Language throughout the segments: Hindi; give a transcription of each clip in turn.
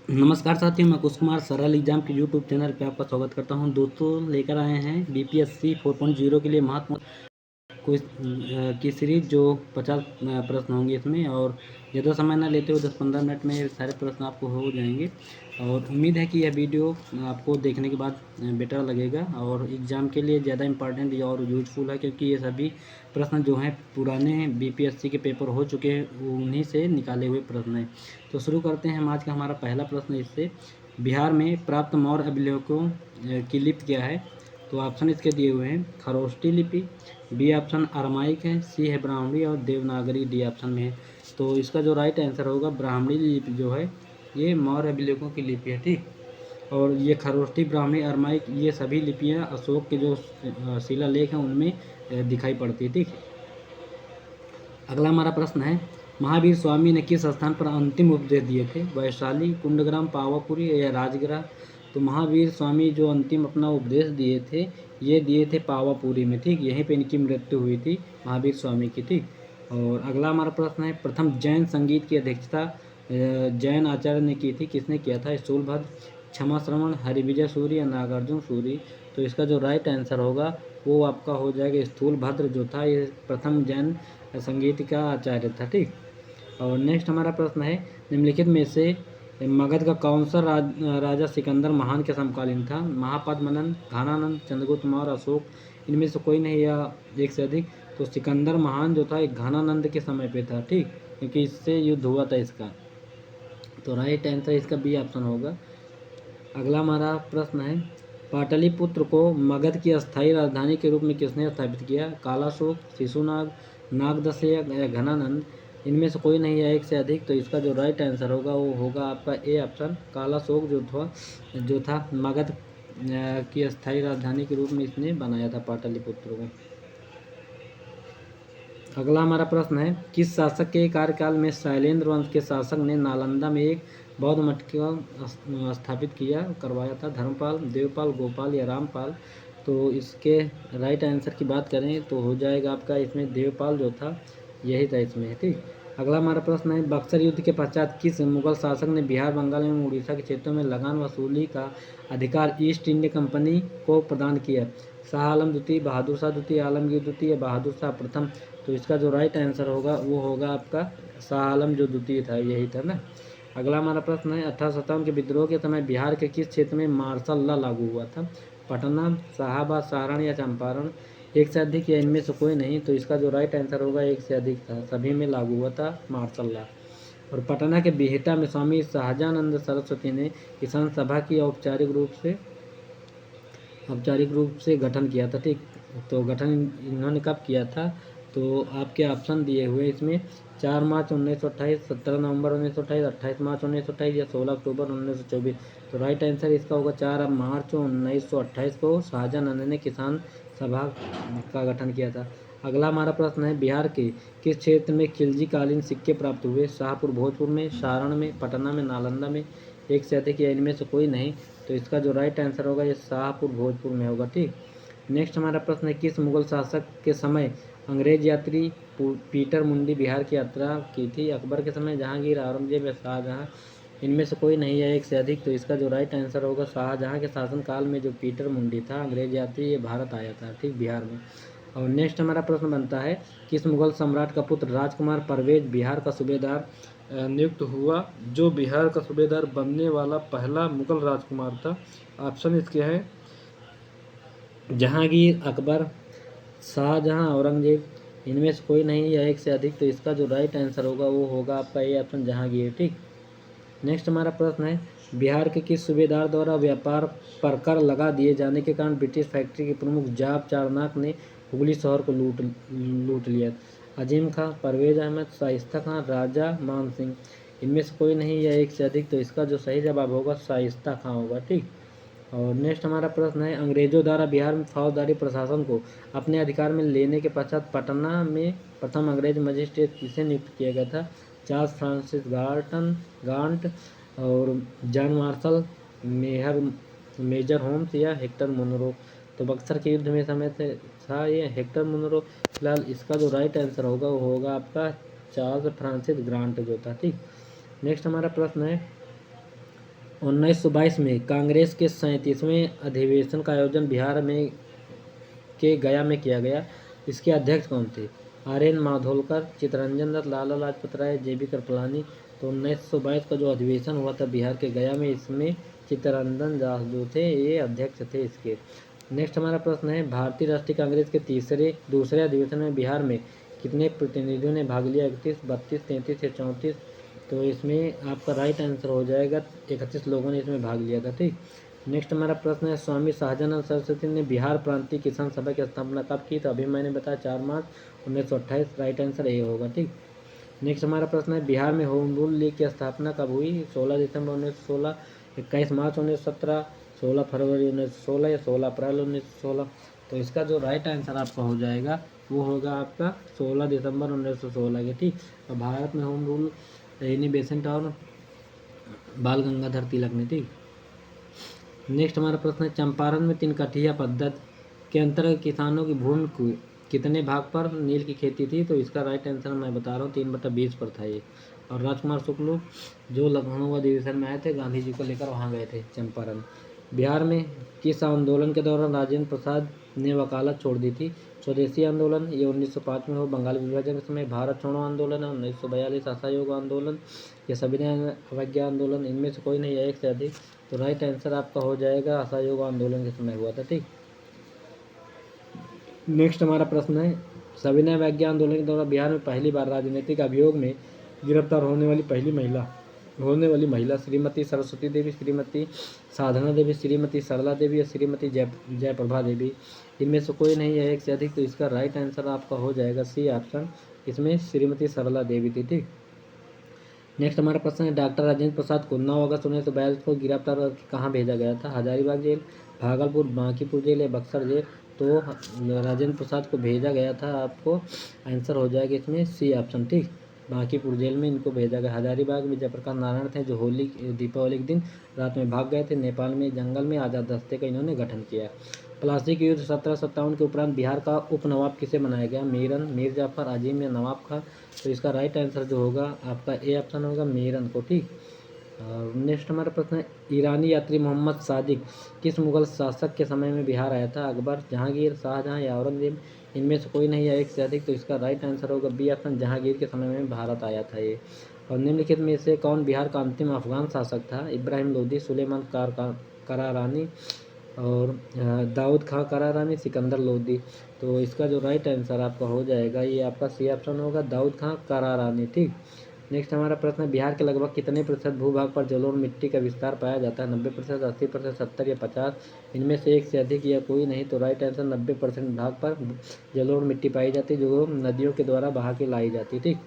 नमस्कार साथियों, मैं कुश कुमार सरल एग्जाम के यूट्यूब चैनल पे आपका स्वागत करता हूं। दोस्तों, लेकर आए हैं बीपीएससी 4.0 के लिए महत्वपूर्ण क्विज की सीरीज, जो 50 प्रश्न होंगे इसमें। और ज़्यादा समय ना लेते हुए 10-15 मिनट में ये सारे प्रश्न आपको हो जाएंगे। और उम्मीद है कि यह वीडियो आपको देखने के बाद बेटर लगेगा और एग्ज़ाम के लिए ज़्यादा इम्पॉर्टेंट और यूजफुल है, क्योंकि ये सभी प्रश्न जो हैं पुराने बीपीएससी के पेपर हो चुके हैं, उन्हीं से निकाले हुए प्रश्न हैं। तो शुरू करते हैं हम आज का हमारा पहला प्रश्न इससे। बिहार में प्राप्त मौर्य अभिलेखों की लिपि क्या है? तो ऑप्शन इसके दिए हुए हैं। खरोष्टी लिपि, बी ऑप्शन अरमाइक है, सी है ब्राह्मणी और देवनागरी डी ऑप्शन में है। तो इसका जो राइट आंसर होगा, ब्राह्मणी लिपि जो है ये मौर्य अभिलेखों की लिपि है, ठीक। और ये खरोष्टी, ब्राह्मणी, अरमाइक, ये सभी लिपियाँ अशोक के जो शिलालेख हैं उनमें दिखाई पड़ती है, ठीक। अगला हमारा प्रश्न है, महावीर स्वामी ने किस स्थान पर अंतिम उपदेश दिए थे? वैशाली, कुंडग्राम, पावापुरी या राजगृह? तो महावीर स्वामी जो अंतिम अपना उपदेश दिए थे, ये दिए थे पावापुरी में, ठीक। यहीं पे इनकी मृत्यु हुई थी महावीर स्वामी की, ठीक। और अगला हमारा प्रश्न है, प्रथम जैन संगीत की अध्यक्षता जैन आचार्य ने की थी? किसने किया था? स्थूलभद्र, क्षमा श्रवण, हरिविजय सूरी या नागार्जुन सूरी? तो इसका जो राइट आंसर होगा वो आपका हो जाएगा स्थूलभद्र, जो था ये प्रथम जैन संगीत का आचार्य था, ठीक। और नेक्स्ट हमारा प्रश्न है, निम्नलिखित में से मगध का कौन सा राजा सिकंदर महान के समकालीन था? महापद्मनंद, घानानंद, चंद्रगुप्त मौर्य, अशोक? इनमें से कोई नहीं या एक से अधिक? तो सिकंदर महान जो था एक घानानंद के समय पे था, ठीक, क्योंकि इससे युद्ध हुआ था इसका। तो राइट आंसर इसका बी ऑप्शन होगा। अगला हमारा प्रश्न है, पाटलिपुत्र को मगध की अस्थायी राजधानी के रूप में किसने स्थापित किया? कालाशोक, शिशुनाग, नागदशक या घनानंद? इनमें से कोई नहीं है एक से अधिक? तो इसका जो राइट आंसर होगा वो होगा आपका ए ऑप्शन, कालाशोक जो था मगध की अस्थायी राजधानी के रूप में इसने बनाया था पाटलिपुत्र को। अगला हमारा प्रश्न है, किस शासक के कार्यकाल में शैलेंद्र वंश के शासक ने नालंदा में एक बौद्ध मठ का स्थापित करवाया था? धर्मपाल, देवपाल, गोपाल या रामपाल? तो इसके राइट आंसर की बात करें तो हो जाएगा आपका इसमें देवपाल जो था, यही था इसमें, ठीक। अगला हमारा प्रश्न है, बक्सर युद्ध के पश्चात किस मुगल शासक ने बिहार, बंगाल एवं उड़ीसा के क्षेत्रों में लगान वसूली का अधिकार ईस्ट इंडिया कंपनी को प्रदान किया? शाह आलम द्वितीय, बहादुर शाह द्वितीय, आलमगीर द्वितीय या बहादुर शाह प्रथम? तो इसका जो राइट आंसर होगा वो होगा आपका शाह आलम जो द्वितीय था, यही था ना। अगला हमारा प्रश्न है, 1857 के विद्रोह के समय बिहार के किस क्षेत्र में मार्शल लॉ लागू हुआ था? पटना, शाहाबाद, सारण या चंपारण? एक से अधिक या इनमें से कोई नहीं? तो इसका जो राइट आंसर होगा एक से अधिक था, सभी में लागू हुआ था मार्शल लॉ। और पटना के बिहटा में स्वामी सहजानंद सरस्वती ने किसान सभा की औपचारिक रूप से गठन किया था, ठीक। तो गठन इन्होंने कब किया था? तो आपके ऑप्शन दिए हुए इसमें 4 मार्च 1928, 17 नवंबर 1928, 28 मार्च 1928 या 16 अक्टूबर 1924? तो राइट आंसर इसका होगा 4 मार्च 1928 को शाहजहां ने किसान सभा का गठन किया था। अगला हमारा प्रश्न है, बिहार के किस क्षेत्र में खिलजी कालीन सिक्के प्राप्त हुए? शाहपुर, भोजपुर में, सारण में, पटना में, नालंदा में? एक से अधिक या इनमें से कोई नहीं? तो इसका जो राइट आंसर होगा ये शाहपुर, भोजपुर में होगा, ठीक। नेक्स्ट हमारा प्रश्न है, किस मुगल शासक के समय अंग्रेज यात्री पीटर मुंडी बिहार की यात्रा की थी? अकबर के समय, जहांगीर, औरंगजेब या शाहजहां? इनमें से कोई नहीं है एक से अधिक? तो इसका जो राइट आंसर होगा, शाहजहां के शासनकाल में जो पीटर मुंडी था अंग्रेज यात्री, ये भारत आया था, ठीक, बिहार में। और नेक्स्ट हमारा प्रश्न बनता है, किस मुगल सम्राट का पुत्र राजकुमार परवेज बिहार का सूबेदार नियुक्त हुआ? जो बिहार का सूबेदार बनने वाला पहला मुगल राजकुमार था? ऑप्शन इसके हैं जहांगीर, अकबर, शाहजहां, औरंगजेब? इनमें से कोई नहीं या एक से अधिक? तो इसका जो राइट आंसर होगा वो होगा आपका ये ऑप्शन जहांगीर, ठीक। नेक्स्ट हमारा प्रश्न है, बिहार के किस सूबेदार द्वारा व्यापार पर कर लगा दिए जाने के कारण ब्रिटिश फैक्ट्री के प्रमुख जाब चारनाक ने हुगली शहर को लूट लिया? अजीम खां, परवेज अहमद, शाइस्ता खां, राजा मान सिंह? इनमें से कोई नहीं या एक से अधिक? तो इसका जो सही जवाब होगा शाइस्ता खां होगा, ठीक। और नेक्स्ट हमारा प्रश्न है, अंग्रेजों द्वारा बिहार में फौजदारी प्रशासन को अपने अधिकार में लेने के पश्चात पटना में प्रथम अंग्रेज मजिस्ट्रेट किसे नियुक्त किया गया था? चार्ल्स फ्रांसिस गांट और जॉन मार्शल, मेजर होम्स या हेक्टर मुनरो? तो बक्सर के युद्ध में समय से था ये हेक्टर मुनरो। फिलहाल इसका जो राइट आंसर होगा वो होगा आपका चार्ल्स फ्रांसिस ग्रांट जो था, ठीक। नेक्स्ट हमारा प्रश्न है, 1922 में कांग्रेस के 37वें अधिवेशन का आयोजन बिहार में के गया में किया गया। इसके अध्यक्ष कौन थे? आर.एन. माधोलकर, चित्तरंजन दत्त, लाला लाजपत राय, जे.बी. कृपलानी। तो 1922 का जो अधिवेशन हुआ था बिहार के गया में, इसमें चित्तरंजन दास जो थे ये अध्यक्ष थे इसके। नेक्स्ट हमारा प्रश्न है, भारतीय राष्ट्रीय कांग्रेस के दूसरे अधिवेशन में बिहार में कितने प्रतिनिधियों ने भाग लिया? 31, 32, 33 या 34? तो इसमें आपका राइट आंसर हो जाएगा 31 लोगों ने इसमें भाग लिया था। ठीक। नेक्स्ट हमारा प्रश्न है, स्वामी शाहजानंद सरस्वती ने बिहार प्रांतीय किसान सभा की स्थापना कब की? तो अभी मैंने बताया 4 मार्च 1928। राइट आंसर ए होगा। ठीक। नेक्स्ट हमारा प्रश्न है, बिहार में होम रूल लीग की स्थापना कब हुई? 16 दिसंबर 1916, 21 मार्च 1917, 16 फरवरी 1916 या 16 अप्रैल 1916? तो इसका जो राइट आंसर आपका हो जाएगा वो होगा आपका 16 दिसंबर 1916 के। ठीक। तो भारत में होम रूल रेनी बेसेंट और बाल गंगाधर तिलक ने। ठीक। नेक्स्ट हमारा प्रश्न है, चंपारण में 3 कठिया पद्धति के अंतर्गत किसानों की भूमि को कितने भाग पर नील की खेती थी? तो इसका राइट आंसर मैं बता रहा हूँ 3/20 पर था ये। और राजकुमार शुक्ल जो लखनऊ अधिवेशन में आए थे, गांधी जी को लेकर वहाँ गए थे चंपारण। बिहार में किस आंदोलन के दौरान राजेंद्र प्रसाद ने वकालत छोड़ दी थी? स्वदेशी आंदोलन, ये 1905 में हो बंगाल विभाजन के समय, भारत छोड़ो आंदोलन, 1942 असहयोग आंदोलन, या सविनय अवज्ञा आंदोलन? इनमें से कोई नहीं है, एक से अधिक। तो राइट आंसर आपका हो जाएगा असहयोग आंदोलन के समय हुआ था। ठीक। नेक्स्ट हमारा प्रश्न है, सविनय अवज्ञा आंदोलन के दौरान बिहार में पहली बार राजनीतिक अभियोग में गिरफ्तार होने वाली महिला श्रीमती सरस्वती देवी, श्रीमती साधना देवी, श्रीमती सरला देवी या श्रीमती जयप्रभा देवी? इनमें से कोई नहीं है, एक से अधिक। तो इसका राइट आंसर आपका हो जाएगा सी ऑप्शन, इसमें श्रीमती सरला देवी थी। ठीक। नेक्स्ट हमारा प्रश्न है, डॉक्टर राजेंद्र प्रसाद को 9 अगस्त 1942 को गिरफ्तार करके कहाँ भेजा गया था? हजारीबाग जेल, भागलपुर, बांकीपुर जेल या बक्सर जेल? तो राजेंद्र प्रसाद को भेजा गया था, आपको आंसर हो जाएगा इसमें सी ऑप्शन। ठीक। बांकीपुर जेल में इनको भेजा गया। हजारीबाग में जयप्रकाश नारायण थे जो होली दीपावली के दिन रात में भाग गए थे। नेपाल में जंगल में आज़ाद दस्ते का इन्होंने गठन किया। प्लासी के युद्ध 1757 के उपरांत बिहार का उपनवाब किसे बनाया गया? मीरन, मीर जाफर, अजीम या नवाब खां? तो इसका राइट आंसर जो होगा आपका ए ऑप्शन होगा, मीरन को। ठीक। और नेक्स्ट हमारा प्रश्न है, ईरानी यात्री मोहम्मद सादिक किस मुगल शासक के समय में बिहार आया था? अकबर, जहांगीर, शाहजहां या औरंगजेब? इनमें से कोई नहीं है, एक से अधिक। तो इसका राइट आंसर होगा बी ऑप्शन, जहांगीर के समय में भारत आया था ये। और निम्नलिखित में से कौन बिहार का अंतिम अफगान शासक था? इब्राहिम लोदी, सुलेमान करारानी और दाऊद खां करारानी, सिकंदर लोदी? तो इसका जो राइट आंसर आपका हो जाएगा ये आपका सी ऑप्शन होगा, दाऊद खां करारानी। ठीक। नेक्स्ट हमारा प्रश्न है, बिहार के लगभग कितने प्रतिशत भूभाग पर जलोढ़ मिट्टी का विस्तार पाया जाता है? 90%, 80%, 70 या 50? इनमें से एक से अधिक या कोई नहीं। तो राइट आंसर 90% भाग पर जलोढ़ मिट्टी पाई जाती है जो नदियों के द्वारा बहा के लाई जाती है। ठीक।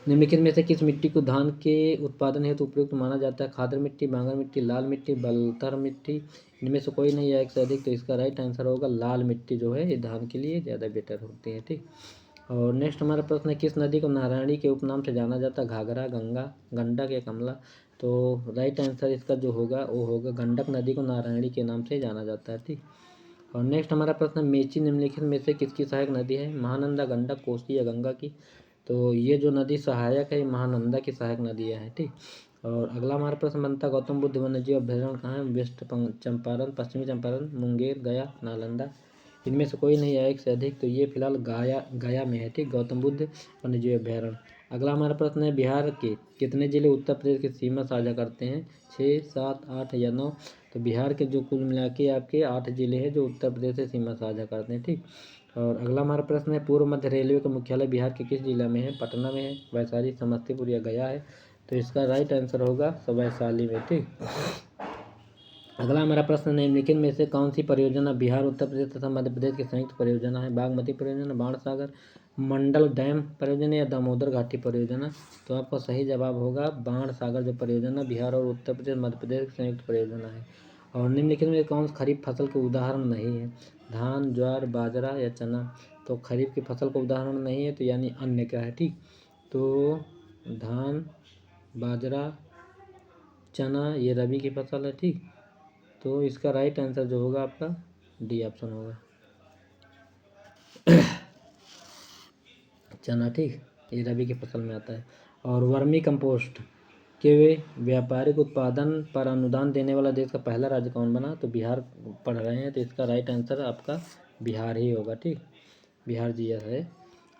निम्नलिखित में से किस मिट्टी को धान के उत्पादन हेतु उपयुक्त माना जाता है? खादर मिट्टी, बांगर मिट्टी, लाल मिट्टी, बलथर मिट्टी? इनमें से कोई नहीं है, एक से अधिक। तो इसका राइट आंसर होगा लाल मिट्टी जो है ये धान के लिए ज़्यादा बेटर होती है। ठीक। और नेक्स्ट हमारा प्रश्न है, किस नदी को नारायणी के उपनाम से जाना जाता है? घाघरा, गंगा, गंडक या कमला? तो राइट आंसर इसका जो होगा वो होगा गंडक नदी को नारायणी के नाम से जाना जाता है। ठीक। और नेक्स्ट हमारा प्रश्न, मेची निम्नलिखित में से किसकी सहायक नदी है? महानंदा, गंडक, कोसी या गंगा की? तो ये जो नदी सहायक है महानंदा की सहायक नदियाँ हैं। ठीक। और अगला हमारा प्रश्न बनता है, गौतम बुद्ध वन्यजीव अभ्यारण्य कहाँ है? वेस्ट चंपारण, पश्चिमी चंपारण, मुंगेर, गया, नालंदा? इनमें से कोई नहीं है, एक से अधिक। तो ये फिलहाल गया में है। ठीक। गौतम बुद्ध वन्यजीव अभ्यारण्य। अगला हमारा प्रश्न है, बिहार के कितने जिले उत्तर प्रदेश की सीमा साझा करते हैं? 6, 7, 8 या 9? तो बिहार के जो कुल मिला के आपके 8 जिले हैं जो उत्तर प्रदेश से सीमा साझा करते हैं। ठीक। और अगला हमारा प्रश्न है, पूर्व मध्य रेलवे का मुख्यालय बिहार के किस जिला में है? पटना में है, वैशाली, समस्तीपुर या गया है? तो इसका राइट आंसर होगा वैशाली में। ठीक। अगला हमारा प्रश्न, निम्नलिखित में से कौन सी परियोजना बिहार, उत्तर प्रदेश तथा मध्य प्रदेश की संयुक्त परियोजना है? बागमती परियोजना, बाणसागर, मंडल डैम परियोजना या दामोदर घाटी परियोजना? तो आपका सही जवाब होगा बाणसागर जो परियोजना बिहार और उत्तर प्रदेश मध्य प्रदेश की संयुक्त परियोजना है। और निम्नलिखित में कौन खरीफ फसल के उदाहरण नहीं है? धान, ज्वार, बाजरा या चना? तो खरीफ की फसल का उदाहरण नहीं है, तो यानी अन्य का है। ठीक। तो धान, बाजरा, चना ये रबी की फसल है। ठीक। तो इसका राइट आंसर जो होगा आपका डी ऑप्शन होगा, चना। ठीक। ये रबी की फसल में आता है। और वर्मी कंपोस्ट के व्यापारिक उत्पादन पर अनुदान देने वाला देश का पहला राज्य कौन बना? तो बिहार पढ़ रहे हैं, तो इसका राइट आंसर आपका बिहार ही होगा। ठीक, बिहार जी है।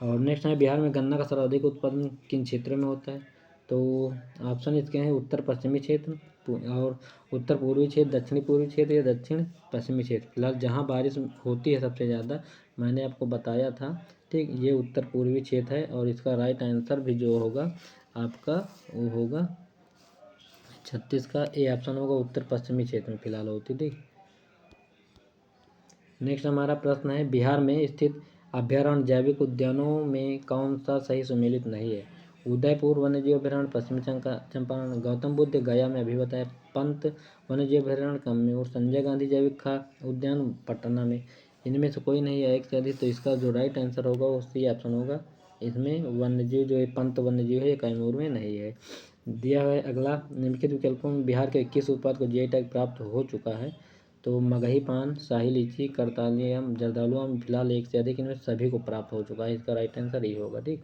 और नेक्स्ट है, बिहार में गन्ना का सर्वाधिक उत्पादन किन क्षेत्रों में होता है? तो ऑप्शन इसके हैं उत्तर पश्चिमी क्षेत्र और उत्तर पूर्वी क्षेत्र, दक्षिणी पूर्वी क्षेत्र या दक्षिण पश्चिमी क्षेत्र। फिलहाल जहाँ बारिश होती है सबसे ज़्यादा, मैंने आपको बताया था। ठीक, ये उत्तर पूर्वी क्षेत्र है और इसका राइट आंसर भी जो होगा आपका वो होगा 36 का ए ऑप्शन होगा, उत्तर पश्चिमी क्षेत्र में फिलहाल होती। ठीक, नेक्स्ट हमारा प्रश्न है, बिहार में स्थित अभ्यारण्य जैविक उद्यानों में कौन सा सही सुमेलित नहीं है? उदयपुर वन्यजीव अभ्यारण्य, पश्चिमी चंपारण, गौतम बुद्ध गया में अभी बताया, पंत वन्यजीव अभ्यारण्य कमयूर, संजय गांधी जैविक उद्यान पटना में। इनमें से कोई नहीं है एक से अधिक, तो इसका जो राइट आंसर होगा वो सी ऑप्शन होगा। इसमें वन्यजीव जो है पंत वन्यजीव है, कैमूर में नहीं है। दिया है अगला, निम्नलिखित विकल्पों में बिहार के 21 उत्पाद को जीआई टैग प्राप्त हो चुका है? तो मगही पान, शाही लीची, करतालियम, जर्दालू आम फिलहाल एक से अधिक, इनमें सभी को प्राप्त हो चुका है। इसका राइट आंसर ये होगा। ठीक,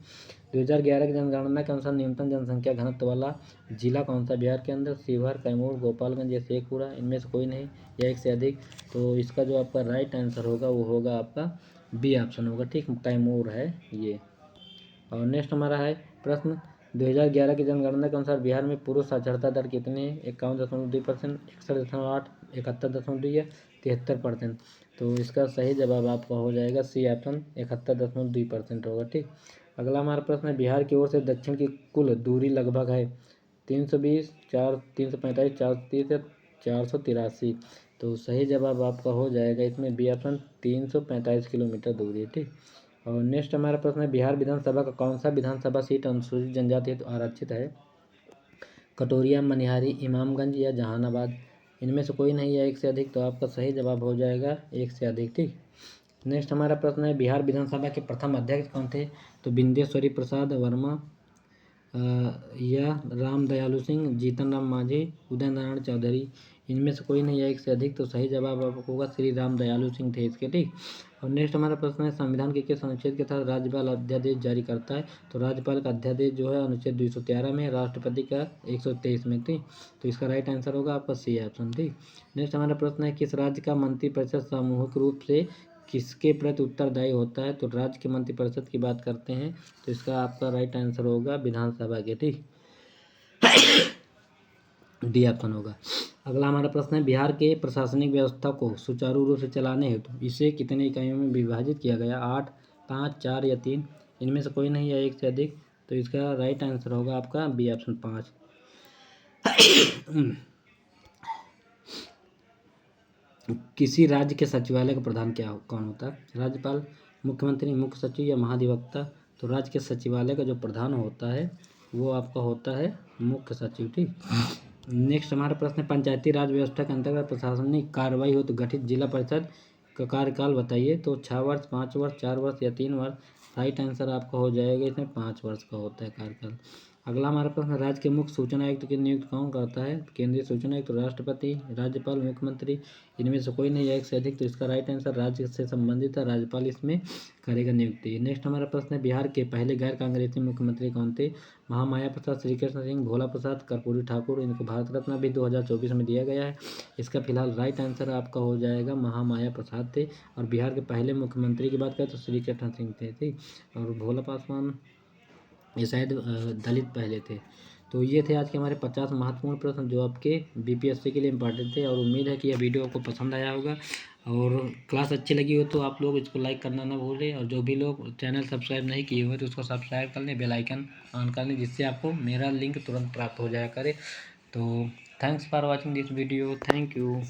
2011 की जनगणना के अनुसार न्यूनतम जनसंख्या घनत्व वाला जिला कौन सा बिहार के अंदर? शिवहर, कैमूर, गोपालगंज या शेखपुरा? इनमें से कोई नहीं या एक से अधिक, तो इसका जो आपका राइट आंसर होगा वो होगा आपका बी ऑप्शन होगा। ठीक, कैमूर है ये। और नेक्स्ट हमारा है प्रश्न, 2011 की जनगणना के अनुसार बिहार में पुरुष साक्षरता दर कितनी है? 51.2%, 61.8, 71.2 या 73%? तो इसका सही जवाब आपका हो जाएगा सी ऑप्शन, 71.2% होगा। ठीक, अगला हमारा प्रश्न है, बिहार की ओर से दक्षिण की कुल दूरी लगभग है 320, 345, 430 या 483? तो सही जवाब आपका हो जाएगा इसमें बी ऑप्शन, 345 किलोमीटर दूरी है। ठीक, और नेक्स्ट हमारा प्रश्न है, बिहार विधानसभा का कौन सा विधानसभा सीट अनुसूचित जनजाति हेतु आरक्षित है? कटोरिया, मनिहारी, इमामगंज या जहानाबाद? इनमें से कोई नहीं है एक से अधिक, तो आपका सही जवाब हो जाएगा एक से अधिक। ठीक, नेक्स्ट हमारा प्रश्न है, बिहार विधानसभा के प्रथम अध्यक्ष कौन थे? तो बिंदेश्वरी प्रसाद वर्मा या राम दयालु सिंह, जीतन राम मांझी, उदय नारायण चौधरी? इनमें से कोई नहीं है एक से अधिक, तो सही जवाब आपको होगा श्री राम दयालु सिंह थे इसके। ठीक, और नेक्स्ट हमारा प्रश्न है, संविधान के किस अनुच्छेद के तहत राज्यपाल अध्यादेश जारी करता है? तो राज्यपाल का अध्यादेश जो है अनुच्छेद 213 में, राष्ट्रपति का 123 में। ठीक, तो इसका राइट आंसर होगा आपका सी ऑप्शन। ठीक, नेक्स्ट हमारा प्रश्न है, किस राज्य का मंत्रिपरिषद सामूहिक रूप से किसके प्रति उत्तरदायी होता है? तो राज्य के मंत्रिपरिषद की बात करते हैं, तो इसका आपका राइट आंसर होगा विधानसभा के। ठीक, डी ऑप्शन होगा। अगला हमारा प्रश्न है, बिहार के प्रशासनिक व्यवस्था को सुचारू रूप से चलाने हेतु इसे कितने इकाइयों में विभाजित किया गया? 8, 5, 4 या 3? इनमें से कोई नहीं है एक से अधिक, तो इसका राइट आंसर होगा आपका बी ऑप्शन, 5। किसी राज्य के सचिवालय का प्रधान कौन होता है? राज्यपाल, मुख्यमंत्री, मुख्य सचिव या महाधिवक्ता? तो राज्य के सचिवालय का जो प्रधान होता है वो आपका होता है मुख्य सचिव। ठीक, नेक्स्ट हमारा प्रश्न है, पंचायती राज व्यवस्था के अंतर्गत प्रशासनिक कार्रवाई हो तो गठित जिला परिषद का कार्यकाल बताइए? तो 6 वर्ष, 5 वर्ष, 4 वर्ष या 3 वर्ष? राइट आंसर आपका हो जाएगा इसमें 5 वर्ष का होता है कार्यकाल। अगला हमारा प्रश्न, राज्य के मुख्य सूचना आयुक्त की नियुक्ति कौन करता है? केंद्रीय सूचना आयुक्त, राष्ट्रपति, राज्यपाल, मुख्यमंत्री? इनमें से कोई नहीं है एक से अधिक, तो इसका राइट आंसर राज्य से संबंधित है, राज्यपाल इसमें करेगा नियुक्ति। नेक्स्ट हमारा प्रश्न है, बिहार के पहले गैर कांग्रेसी मुख्यमंत्री कौन थे? महामाया प्रसाद, श्रीकृष्ण सिंह, भोला प्रसाद, कर्पूरी ठाकुर? इनको भारत रत्न भी 2024 में दिया गया है। इसका फिलहाल राइट आंसर आपका हो जाएगा महामाया प्रसाद थे। और बिहार के पहले मुख्यमंत्री की बात करें तो श्रीकृष्ण सिंह थे। ठीक, और भोला पासवान ये शायद दलित पहले थे। तो ये थे आज के हमारे 50 महत्वपूर्ण प्रश्न जो आपके बीपीएससी के लिए इम्पॉर्टेंट थे। और उम्मीद है कि यह वीडियो आपको पसंद आया होगा और क्लास अच्छी लगी हो तो आप लोग इसको लाइक करना ना भूलें। और जो भी लोग चैनल सब्सक्राइब नहीं किए हुए तो उसको सब्सक्राइब कर लें, बेल आइकन ऑन कर लें, जिससे आपको मेरा लिंक तुरंत प्राप्त हो जाया करे। तो thanks for watching this video, thank you.